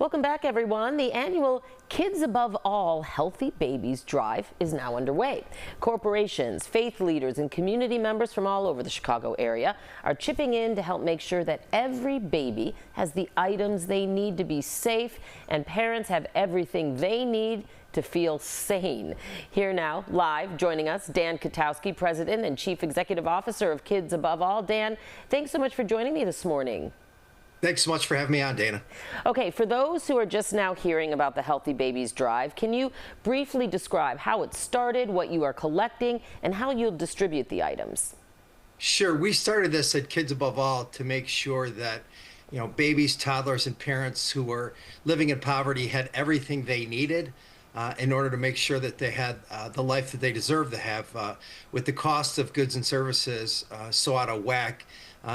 Welcome back, everyone. The annual Kids Above All Healthy Babies Drive is now underway. Corporations, faith leaders, and community members from all over the Chicago area are chipping in to help make sure that every baby has the items they need to be safe and parents have everything they need to feel sane. Here now, live, joining us, Dan Katowski, President and Chief Executive Officer of Kids Above All. Dan, thanks so much for joining me this morning. Thanks so much for having me on, Dana. Okay, for those who are just now hearing about the Healthy Babies Drive, can you briefly describe how it started, what you are collecting, and how you'll distribute the items? Sure. We started this at Kids Above All to make sure that, babies, toddlers, and parents who were living in poverty had everything they needed in order to make sure that they had the life that they deserve to have. With the cost of goods and services so out of whack,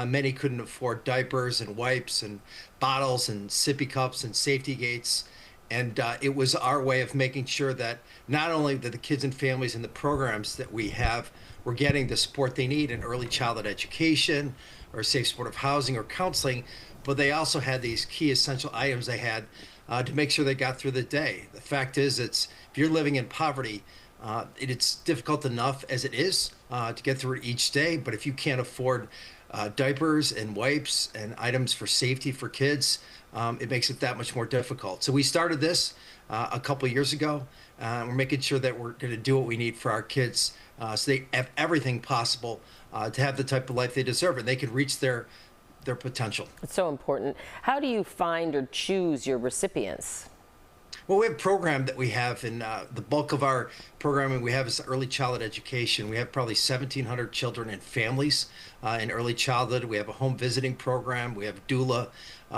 many couldn't afford diapers and wipes and bottles and sippy cups and safety gates. And it was our way of making sure that not only that the kids and families in the programs that we have were getting the support they need in early childhood education or safe supportive housing or counseling, but they also had these key essential items they had to make sure they got through the day. The fact is, if you're living in poverty, it's difficult enough as it is to get through it each day. But if you can't afford diapers and wipes and items for safety for kids, it makes it that much more difficult. So we started this a couple of years ago. We're making sure that we're going to do what we need for our kids so they have everything possible to have the type of life they deserve and they can reach their potential. It's so important. How do you find or choose your recipients? Well, we have a program that we have, and the bulk of our programming we have is early childhood education. We have probably 1,700 children and families in early childhood. We have a home visiting program. We have doula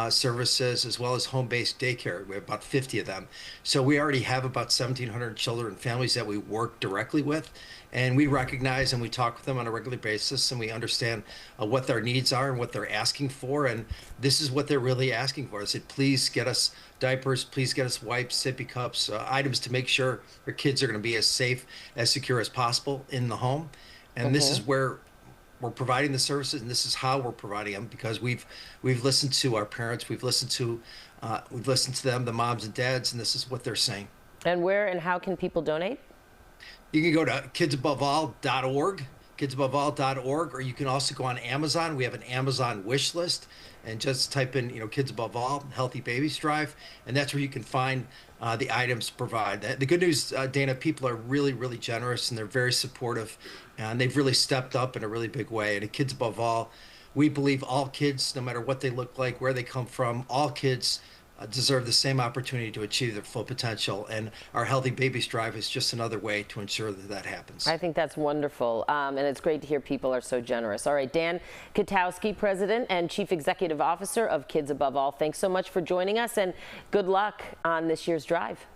services as well as home-based daycare. We have about 50 of them. So we already have about 1,700 children and families that we work directly with. And we recognize and we talk with them on a regular basis, and we understand what their needs are and what they're asking for. And this is what they're really asking for. I said, please get us diapers, please get us wipes, sippy cups, items to make sure their kids are going to be as safe, as secure as possible in the home. And this is where we're providing the services, and this is how we're providing them, because we've listened to our parents, we've listened to them, the moms and dads, and this is what they're saying. And where and how can people donate? You can go to kidsaboveall.org, kidsaboveall.org, or you can also go on Amazon. We have an Amazon wish list, and just type in, Kids Above All, Healthy Babies Drive, and that's where you can find the items to provide. The good news, Dana, people are really, really generous, and they're very supportive, and they've really stepped up in a really big way. And at Kids Above All, we believe all kids, no matter what they look like, where they come from, all kids deserve the same opportunity to achieve their full potential, and our Healthy Babies Drive is just another way to ensure that that happens. I think that's wonderful, and it's great to hear people are so generous. All right, Dan Katowski, President and Chief Executive Officer of Kids Above All, thanks so much for joining us, and good luck on this year's drive.